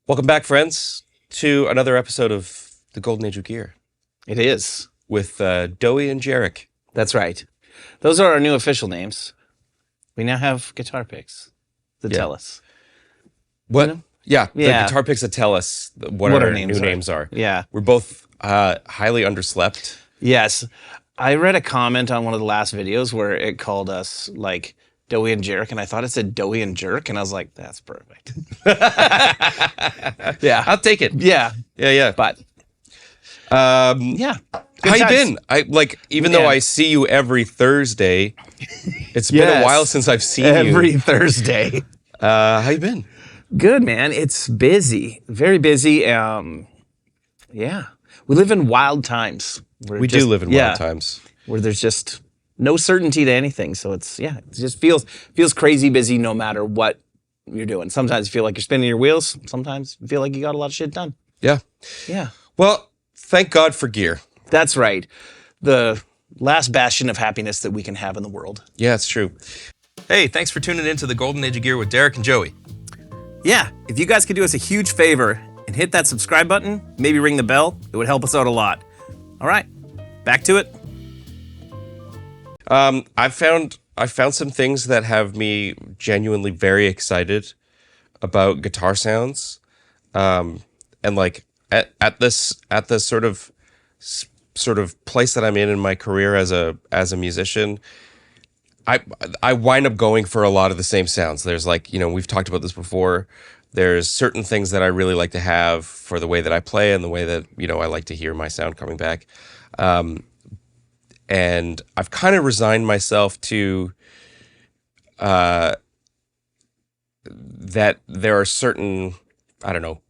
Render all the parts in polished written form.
Welcome back, friends, to another episode of The Golden Age of Gear. It is. With Doey and Jarek. That's right. Those are our new official names. We now have guitar picks that tell us. What? You know? Yeah, the guitar picks that tell us what our new names are. Yeah. We're both highly underslept. Yes. I read a comment on one of the last videos where it called us, like, Doey and Jarek, and I thought it said Doey and Jerk, and I was like, that's perfect. Yeah. I'll take it. Yeah. Yeah. But, yeah. How you been? Even though I see you every Thursday, it's been a while since I've seen you. Every Thursday. How you been? Good, man. It's busy. Very busy. Yeah. We live in wild times. We do live in wild times. Where there's just no certainty to anything. So it just feels crazy busy no matter what you're doing. Sometimes you feel like you're spinning your wheels. Sometimes you feel like you got a lot of shit done. Yeah. Yeah. Well, thank God for gear. That's right. The last bastion of happiness that we can have in the world. Yeah, it's true. Hey, thanks for tuning in to the Golden Age of Gear with Derek and Joey. Yeah, if you guys could do us a huge favor and hit that subscribe button, maybe ring the bell, it would help us out a lot. All right, back to it. I found some things that have me genuinely very excited about guitar sounds, and like at this sort of place that I'm in my career as a musician, I wind up going for a lot of the same sounds. There's we've talked about this before. There's certain things that I really like to have for the way that I play and the way that I like to hear my sound coming back. And I've kind of resigned myself to that there are certain,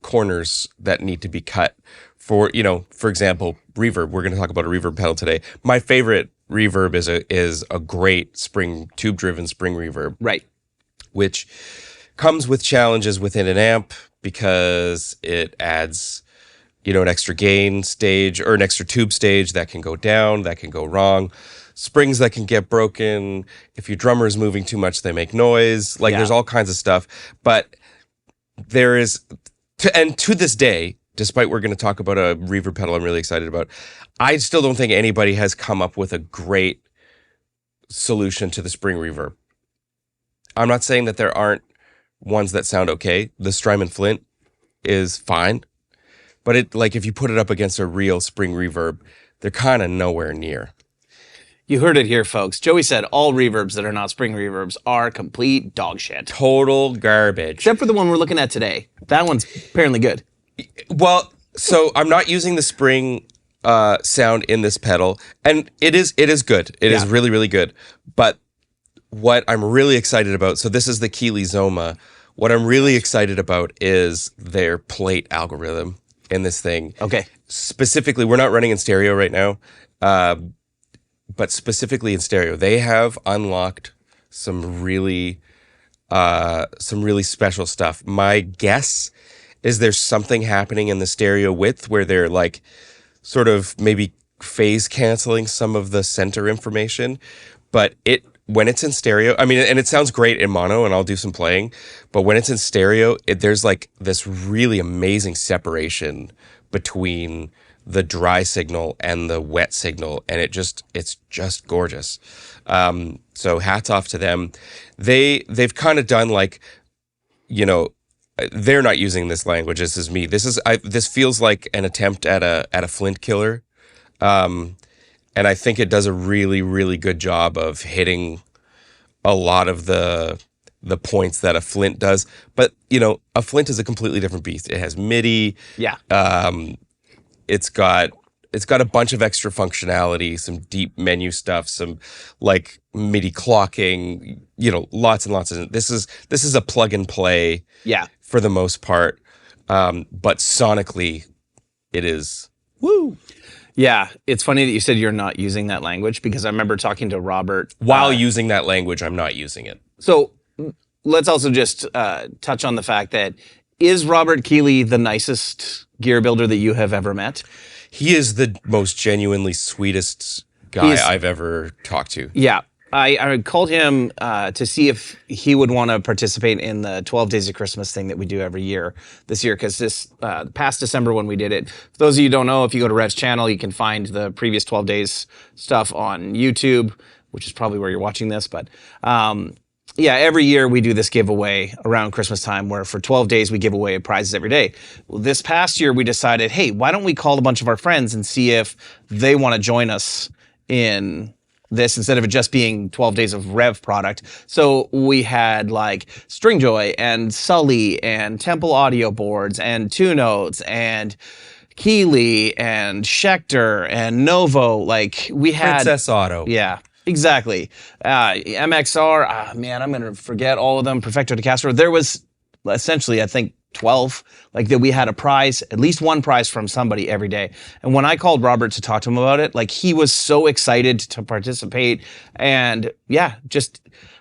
corners that need to be cut for example, reverb. We're going to talk about a reverb pedal today. My favorite reverb is a great tube-driven spring reverb. Right. Which comes with challenges within an amp because it adds an extra gain stage or an extra tube stage that can go down, that can go wrong, springs that can get broken. If your drummer is moving too much, they make noise. There's all kinds of stuff. But there is, to this day, despite we're going to talk about a reverb pedal I'm really excited about, I still don't think anybody has come up with a great solution to the spring reverb. I'm not saying that there aren't ones that sound okay. The Strymon Flint is fine. But if you put it up against a real spring reverb, they're kind of nowhere near. You heard it here, folks. Joey said all reverbs that are not spring reverbs are complete dog shit. Total garbage. Except for the one we're looking at today. That one's apparently good. Well, so I'm not using the spring sound in this pedal, and it is good. It is really, really good. But what I'm really excited about, so this is the Keely Zoma. What I'm really excited about is their plate algorithm in this thing. Okay. Specifically, we're not running in stereo right now, but specifically in stereo, they have unlocked some really special stuff. My guess is there's something happening in the stereo width where they're sort of maybe phase canceling some of the center information, but when it's in stereo, and it sounds great in mono, and I'll do some playing, but when it's in stereo, there's this really amazing separation between the dry signal and the wet signal, and it's just gorgeous. So hats off to them. They've kind of done they're not using this language. This is me. This feels like an attempt at a Flint killer. And I think it does a really, really good job of hitting a lot of the points that a Flint does. But, a Flint is a completely different beast. It has MIDI. Yeah. It's got it's got a bunch of extra functionality, some deep menu stuff, some like MIDI clocking, lots and lots of. This is a plug and play. Yeah. For the most part, but sonically, it is woo. Yeah, it's funny that you said you're not using that language because I remember talking to Robert while using that language. I'm not using it. So let's also just touch on the fact that is Robert Keeley the nicest gear builder that you have ever met? He is the most genuinely sweetest guy I've ever talked to. Yeah. I called him to see if he would want to participate in the 12 Days of Christmas thing that we do every year this year, because this past December when we did it, for those of you who don't know, if you go to Revv's channel, you can find the previous 12 days stuff on YouTube, which is probably where you're watching this. But yeah, every year we do this giveaway around Christmas time where for 12 days we give away prizes every day. Well, this past year we decided, hey, why don't we call a bunch of our friends and see if they want to join us in this instead of it just being 12 days of Revv product. So we had like Stringjoy and Sully and Temple audio boards and Two Notes and Keeley and Schecter and Novo. Like we had Princess Auto. Yeah, exactly. MXR. Man, I'm gonna forget all of them. Perfecto de Castro. There was essentially, I think, 12, like that we had a prize, at least one prize from somebody every day. And when I called Robert to talk to him about it, like he was so excited to participate. And yeah,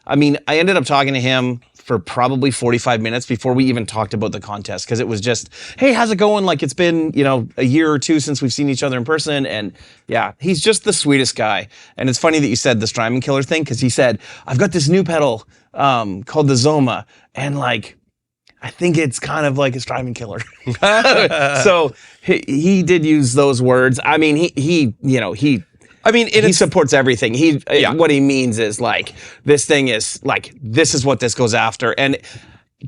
I ended up talking to him for probably 45 minutes before we even talked about the contest. Cause it was just, hey, how's it going? Like it's been, a year or two since we've seen each other in person. And yeah, he's just the sweetest guy. And it's funny that you said the Strymon killer thing. Cause he said, I've got this new pedal, called the Zoma. And like, I think it's kind of like a Strymon killer. So he did use those words. I mean, he supports everything. What he means is like, this thing is like, this is what this goes after. And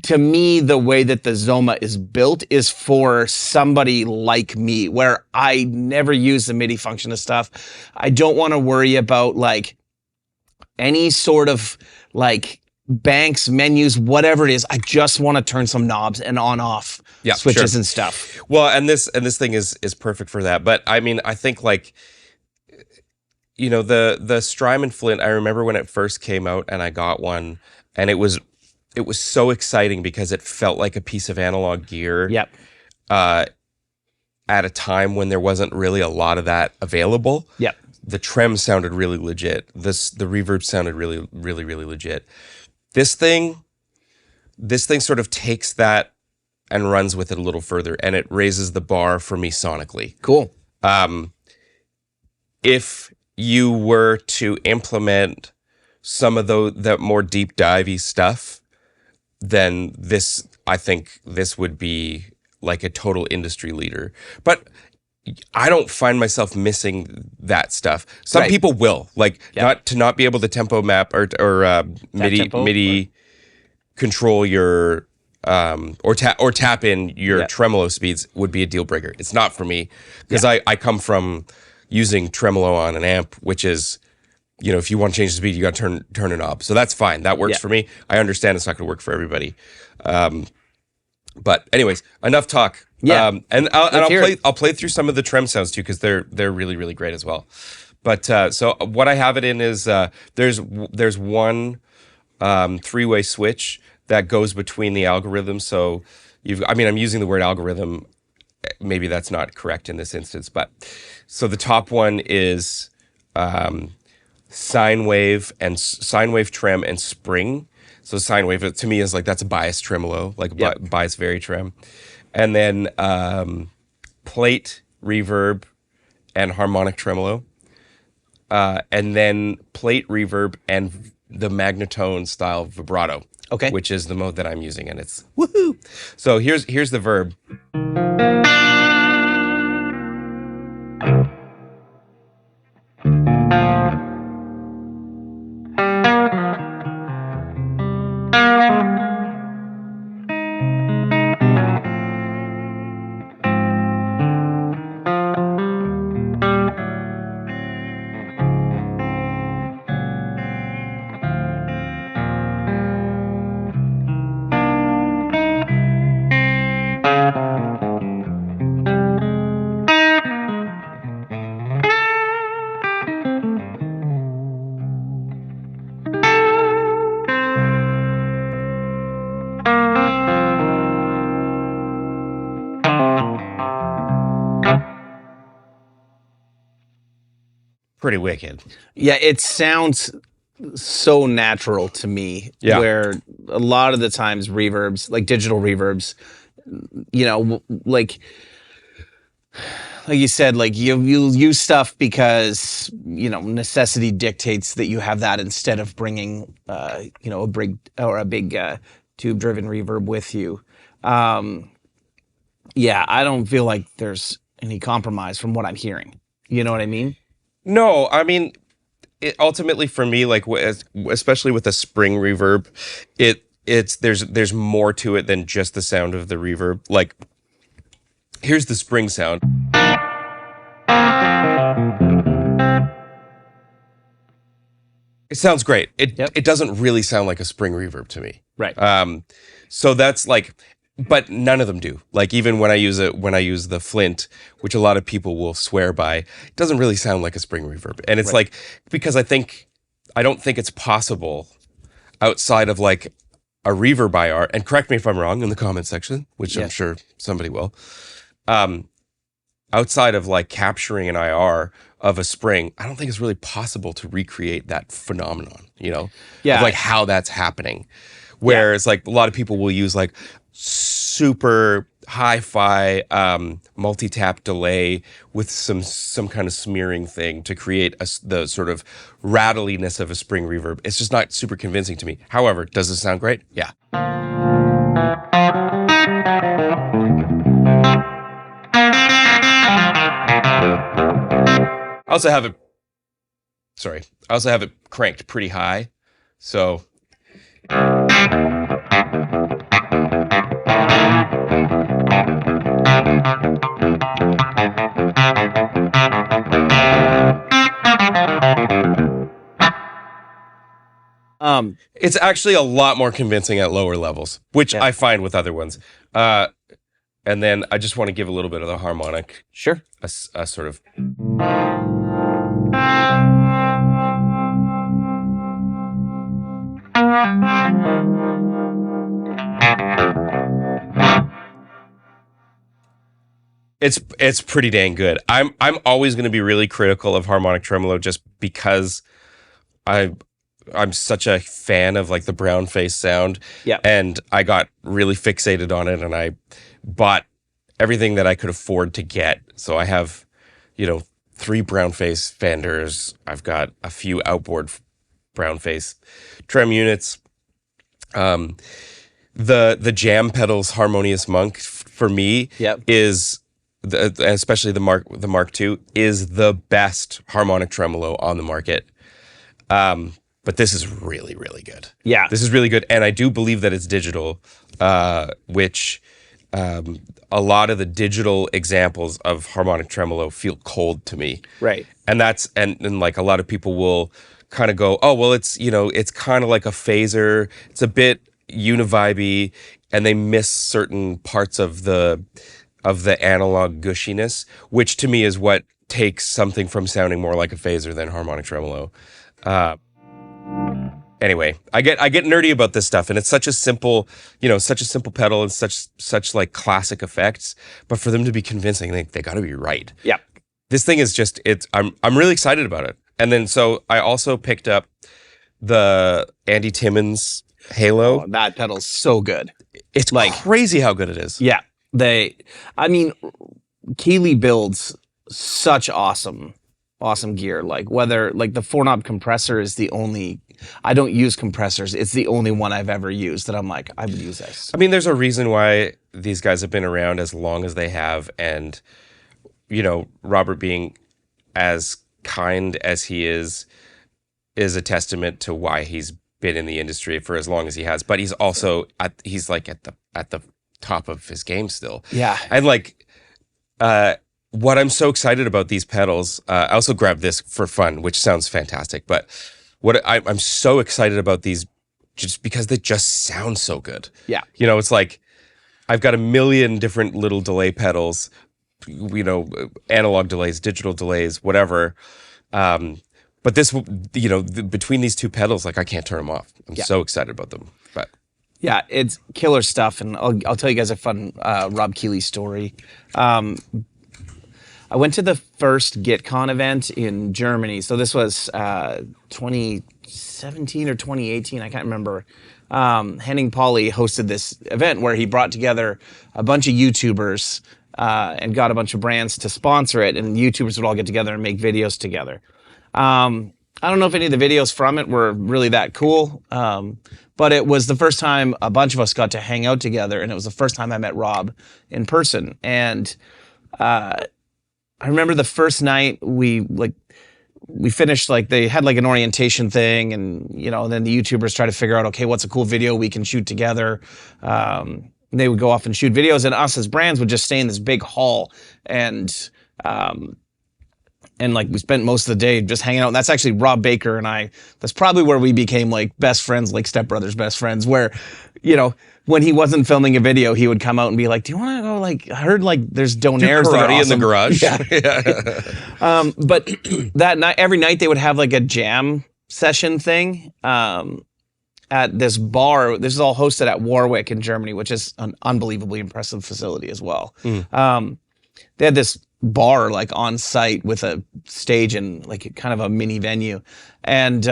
to me, the way that the Zoma is built is for somebody like me, where I never use the MIDI function of stuff. I don't want to worry about like any sort of like banks, menus, whatever it is. I just want to turn some knobs and on off switches and stuff. Well, and this thing is perfect for that. But I mean, I think like, the Strymon Flint, I remember when it first came out and I got one, and it was so exciting because it felt like a piece of analog gear. Yep. At a time when there wasn't really a lot of that available. Yep. The trem sounded really legit. The reverb sounded really, really, really legit. This thing sort of takes that and runs with it a little further, and it raises the bar for me sonically. Cool. If you were to implement some of the more deep divey stuff, then I think this would be like a total industry leader. But I don't find myself missing that stuff. Some people will, like not be able to tempo map or MIDI control your or tap in your tremolo speeds would be a deal breaker. It's not for me because I come from using tremolo on an amp, which is, if you want to change the speed, you got to turn a knob. So that's fine. That works for me. I understand it's not going to work for everybody. But anyways, enough talk. Yeah, and I'll play through some of the trem sounds too because they're really, really great as well. But so what I have it in is there's one three-way switch that goes between the algorithms. So I'm using the word algorithm. Maybe that's not correct in this instance, but so the top one is sine wave trem and spring. So sine wave to me is like that's a bias tremolo, like bias very trem. And then plate reverb and harmonic tremolo. And then plate reverb and the magnetone style vibrato. Okay. Which is the mode that I'm using, and it's woohoo. So here's the verb. pretty wicked. Yeah, it sounds so natural to me. Yeah. Where a lot of the times reverbs, like digital reverbs, you know, like you said, like you'll use stuff because necessity dictates that you have that instead of bringing a big tube driven reverb with you. Yeah, I don't feel like there's any compromise from what I'm hearing. You know what I mean? No, I mean, ultimately for me, like especially with a spring reverb, there's more to it than just the sound of the reverb. Like, here's the spring sound. It sounds great. It doesn't really sound like a spring reverb to me. Right. So that's like, but none of them do. Like even when I use the Flint, which a lot of people will swear by, it doesn't really sound like a spring reverb. And it's like, because I don't think it's possible outside of like a reverb IR, and correct me if I'm wrong in the comment section, which I'm sure somebody will. Outside of like capturing an IR of a spring, I don't think it's really possible to recreate that phenomenon, of like how that's happening. Whereas like a lot of people will use like super hi-fi multi-tap delay with some kind of smearing thing to create the sort of rattliness of a spring reverb. It's just not super convincing to me. However, does it sound great? Yeah. I also have it cranked pretty high. So it's actually a lot more convincing at lower levels, which I find with other ones. And then I just want to give a little bit of the harmonic. Sure. A sort of. It's pretty dang good. I'm always going to be really critical of harmonic tremolo just because I'm such a fan of like the brown face sound. Yeah. And I got really fixated on it, and I bought everything that I could afford to get. So I have, 3 brown face Fenders. I've got a few outboard brown face trem units. The Jam Pedals Harmonious Monk for me is especially the Mark II is the best harmonic tremolo on the market. But this is really, really good. Yeah. This is really good. And I do believe that it's digital, which a lot of the digital examples of harmonic tremolo feel cold to me. Right. And that's, and like a lot of people will kind of go, oh, well, it's, it's kind of like a phaser. It's a bit univibey, and they miss certain parts of the analog gushiness, which to me is what takes something from sounding more like a phaser than harmonic tremolo. Anyway, I get nerdy about this stuff, and it's such a simple pedal and such like classic effects, but for them to be convincing, they got to be right. Yeah. This thing is just I'm really excited about it. And then so I also picked up the Andy Timmons Halo. Oh, that pedal's so good. It's like crazy how good it is. Yeah. Keely builds such awesome gear. Like whether like the 4-knob compressor is the only, I don't use compressors. It's the only one I've ever used that I'm like, I would use this. I mean, there's a reason why these guys have been around as long as they have. And, Robert being as kind as he is a testament to why he's been in the industry for as long as he has. But he's also he's like at the top of his game still. Yeah. And like what I'm so excited about these pedals, I also grabbed this for fun, which sounds fantastic, but what I'm so excited about these just because they just sound so good. Yeah. It's like I've got a million different little delay pedals, analog delays, digital delays, whatever. But this, between these two pedals, like I can't turn them off. I'm so excited about them. But yeah, it's killer stuff. And I'll tell you guys a fun Rob Keeley story. I went to the first GitCon event in Germany. So this was 2017 or 2018. I can't remember. Henning Pauly hosted this event where he brought together a bunch of YouTubers and got a bunch of brands to sponsor it. And YouTubers would all get together and make videos together. I don't know if any of the videos from it were really that cool, but it was the first time a bunch of us got to hang out together, and it was the first time I met Rob in person. And I remember the first night we finished, like, they had like an orientation thing, and then the YouTubers try to figure out, okay, what's a cool video we can shoot together. They would go off and shoot videos, and us as brands would just stay in this big hall and like we spent most of the day just hanging out. And that's actually Rob Baker and I. That's probably where we became like best friends, like stepbrothers, best friends. Where, when he wasn't filming a video, he would come out and be like, "Do you want to go? Like, I heard like there's donairs that are awesome in the garage." Yeah. But that night, every night they would have like a jam session thing at this bar. This is all hosted at Warwick in Germany, which is an unbelievably impressive facility as well. They had this bar like on site with a stage and like kind of a mini venue. And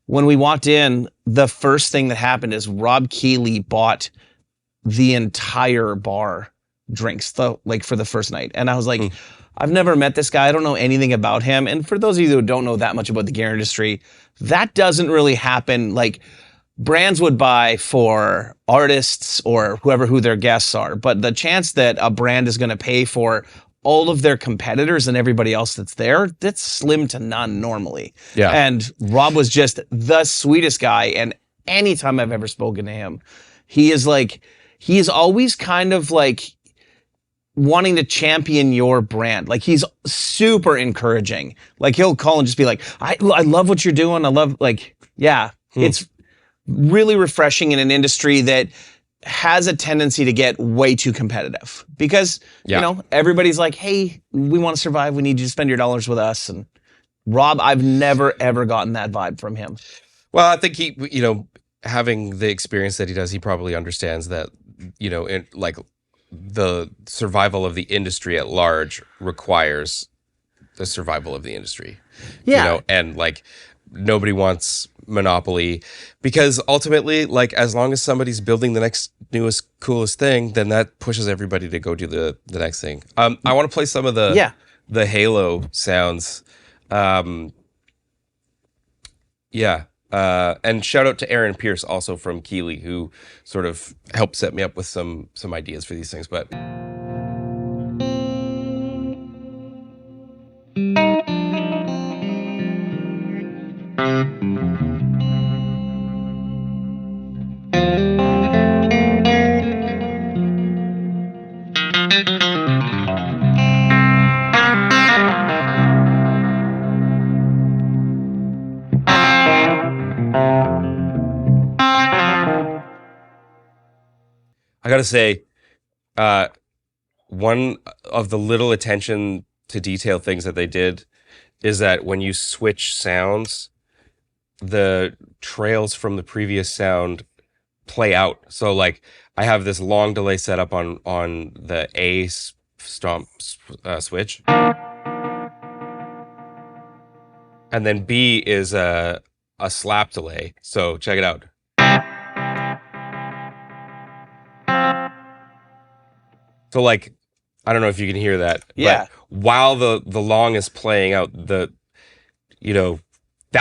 when we walked in, the first thing that happened is Rob Keeley bought the entire bar drinks for the first night. And I was like, I've never met this guy. I don't know anything about him. And for those of you who don't know that much about the gear industry, that doesn't really happen. Like, brands would buy for artists or who their guests are, but the chance that a brand is going to pay for all of their competitors and everybody else that's there, that's slim to none normally. Yeah. And Rob was just the sweetest guy. And anytime I've ever spoken to him, he is always kind of like wanting to champion your brand. Like, he's super encouraging. Like, he'll call and just be like, I love what you're doing. I love, like, yeah, it's really refreshing in an industry that has a tendency to get way too competitive because, everybody's like, hey, we want to survive. We need you to spend your dollars with us. And Rob, I've never, ever gotten that vibe from him. Well, I think he, having the experience that he does, he probably understands that, like the survival of the industry at large requires the survival of the industry. Yeah. And like nobody wants monopoly because ultimately, like, as long as somebody's building the next newest coolest thing, then that pushes everybody to go do the next thing. I want to play some of the Halo sounds. And shout out to Aaron Pierce also from Keely, who sort of helped set me up with some ideas for these things. But I gotta say, one of the little attention to detail things that they did is that when you switch sounds, the trails from the previous sound play out. So like I have this long delay set up on the A stomp switch. And then B is a slap delay. So check it out. So like, I don't know if you can hear that. Yeah. But while the long is playing out, that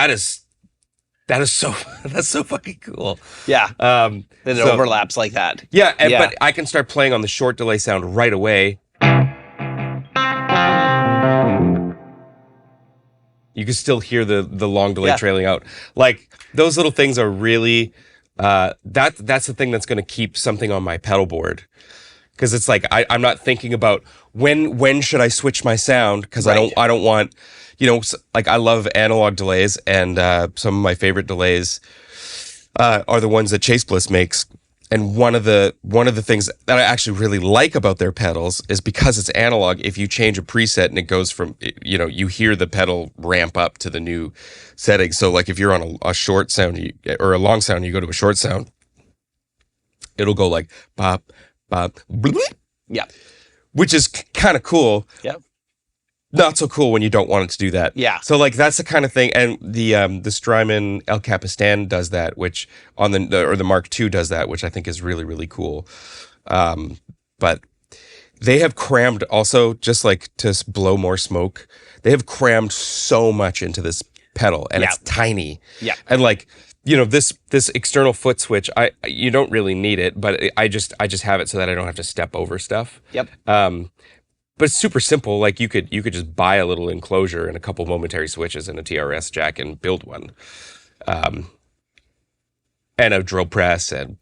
is so that's so fucking cool. Yeah. Then it overlaps like that. Yeah, but I can start playing on the short delay sound right away. You can still hear the long delay trailing out. Like, those little things are really that's the thing that's going to keep something on my pedal board. Because it's like I'm not thinking about when should I switch my sound, because I don't want, like, I love analog delays, and some of my favorite delays are the ones that Chase Bliss makes. And one of the things that I actually really like about their pedals is because it's analog. If you change a preset and it goes from, you hear the pedal ramp up to the new setting. So like if you're on a short sound or a long sound, you go to a short sound, it'll go like bop. Yeah, which is kind of cool. Yep. not so cool when you don't want it to do that. Yeah. So like that's the kind of thing, and the Strymon El Capistan does that, which on the Mark II does that, which I think is really really cool. But they have crammed also, just like to blow more smoke. They have crammed so much into this pedal, and it's tiny. Yeah. And like, you know, this external foot switch, you don't really need it, but I just have it so that I don't have to step over stuff. Yep. But it's super simple. Like you could just buy a little enclosure and a couple momentary switches and a TRS jack and build one. And a drill press and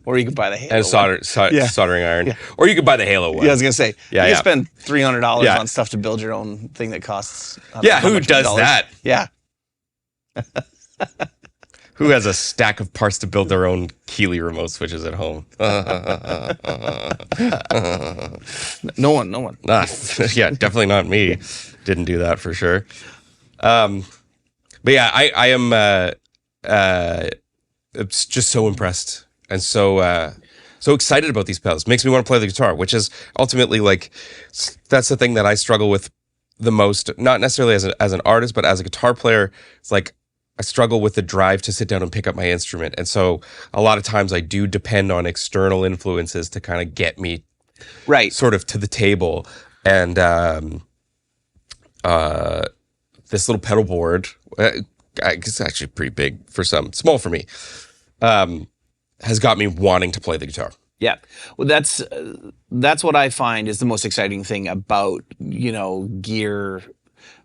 or you could buy the Halo and a soldering iron. Yeah. Or you could buy the Halo one. Yeah, I was gonna say, you can spend $300 on stuff to build your own thing that costs. Who does that? Yeah. Who has a stack of parts to build their own Keeley remote switches at home? No one. Yeah, definitely not me. Didn't do that for sure. But yeah, I am it's just so impressed and so excited about these pedals. Makes me want to play the guitar, which is ultimately like, that's the thing that I struggle with the most. Not necessarily as an artist, but as a guitar player. It's like I struggle with the drive to sit down and pick up my instrument, and so a lot of times I do depend on external influences to kind of get me sort of to the table. And this little pedal board, it's actually pretty big for some, small for me, has got me wanting to play the guitar. Yeah, well, that's what I find is the most exciting thing about, you know, gear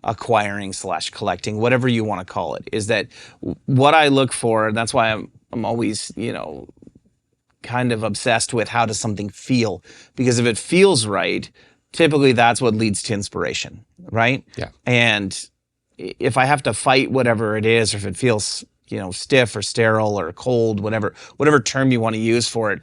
acquiring / collecting, whatever you want to call it, is that what I look for, and that's why I'm always, you know, kind of obsessed with how does something feel, because if it feels right, typically that's what leads to inspiration, right? Yeah. And if I have to fight whatever it is, or if it feels, you know, stiff or sterile or cold, whatever term you want to use for it,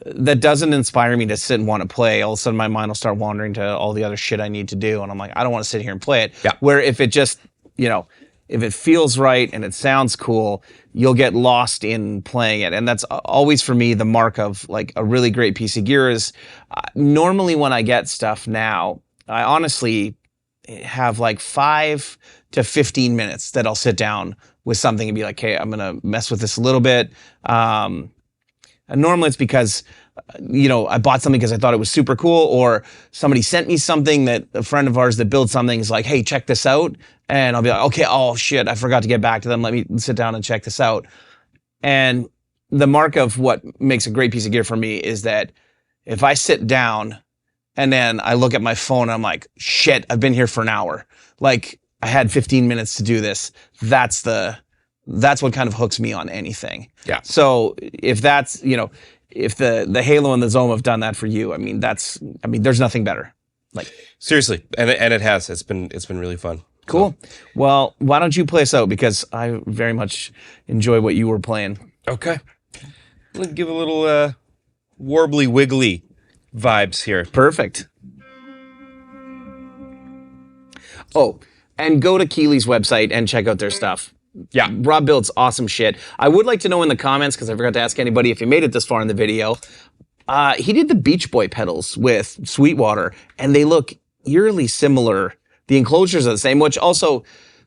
that doesn't inspire me to sit and want to play. All of a sudden my mind will start wandering to all the other shit I need to do. And I'm like, I don't want to sit here and play it. Yeah. Where if it just, you know, if it feels right and it sounds cool, you'll get lost in playing it. And that's always for me the mark of like a really great piece of gear is normally when I get stuff now, I honestly have like 5 to 15 minutes that I'll sit down with something and be like, hey, I'm going to mess with this a little bit. And normally it's because, you know, I bought something because I thought it was super cool, or somebody sent me something that a friend of ours that builds something is like, hey, check this out. And I'll be like, okay, oh shit, I forgot to get back to them. Let me sit down and check this out. And the mark of what makes a great piece of gear for me is that if I sit down and then I look at my phone, I'm like, shit, I've been here for an hour. Like I had 15 minutes to do this. That's what kind of hooks me on anything. Yeah. So if that's, you know, if the Halo and the Zoma have done that for you, I mean, there's nothing better. Like seriously, and it has. It's been really fun. Cool. So. Well, why don't you play us out, because I very much enjoy what you were playing. Okay. Let's give a little warbly wiggly vibes here. Perfect. Oh, and go to Keely's website and check out their stuff. Yeah. Rob builds awesome shit. I would like to know in the comments, because I forgot to ask anybody if you made it this far in the video. He did the Beach Boy pedals with Sweetwater, and they look eerily similar. The enclosures are the same, which also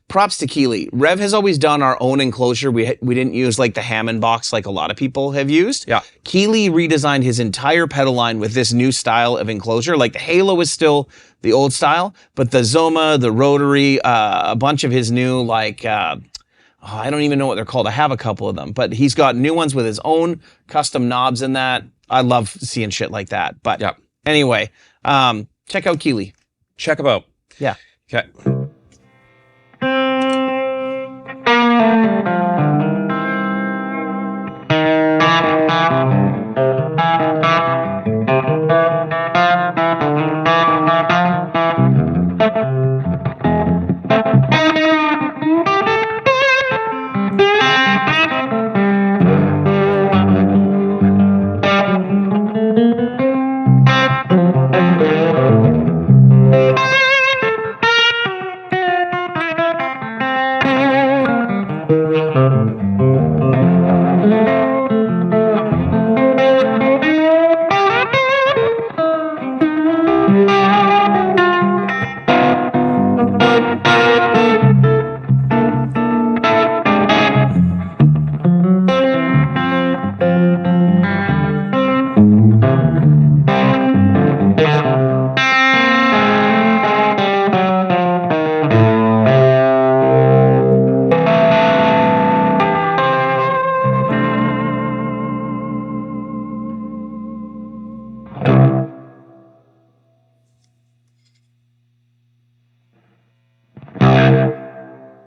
props to Keely. Revv has always done our own enclosure. We didn't use like the Hammond box like a lot of people have used. Yeah. Keely redesigned his entire pedal line with this new style of enclosure. Like the Halo is still the old style, but the Zoma, the Rotary, a bunch of his new like, I don't even know what they're called. I have a couple of them, but he's got new ones with his own custom knobs in that. I love seeing shit like that. But anyway, check out Keely. Check him out. Yeah. Okay.